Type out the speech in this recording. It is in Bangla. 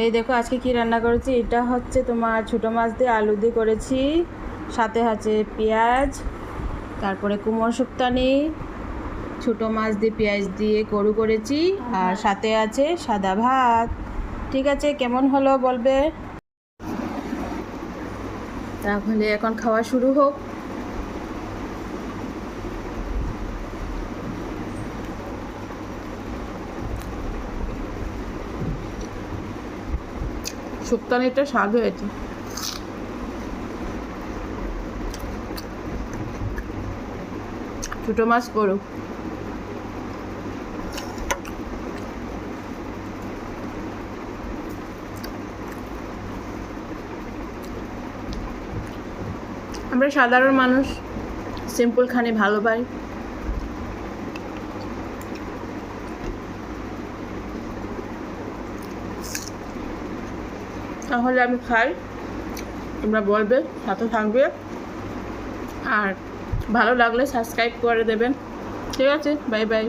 এই দেখো আজকে কি রান্না করেছি। এটা হচ্ছে তোমার ছোটো মাছ দিয়ে আলু দিয়ে করেছি, সাথে আছে পেঁয়াজ, তারপরে কুমড়ো শুক্তানি, ছোটো মাছ দিয়ে পেঁয়াজ দিয়ে গরু করেছি, আর সাথে আছে সাদা ভাত। ঠিক আছে, কেমন হলো বলবে। তাহলে এখন খাওয়া শুরু হোক। শুক্তানিটা স্বাদ হয়েছে। ছোটো মাছ গরু। আমরা সাধারণ মানুষ, সিম্পল খানি ভালো পাই। তাহলে আমি খাই, তোমরা বলবে, সাথে থাকবে, আর ভালো লাগলে সাবস্ক্রাইব করে দেবেন। ঠিক আছে, বাই বাই।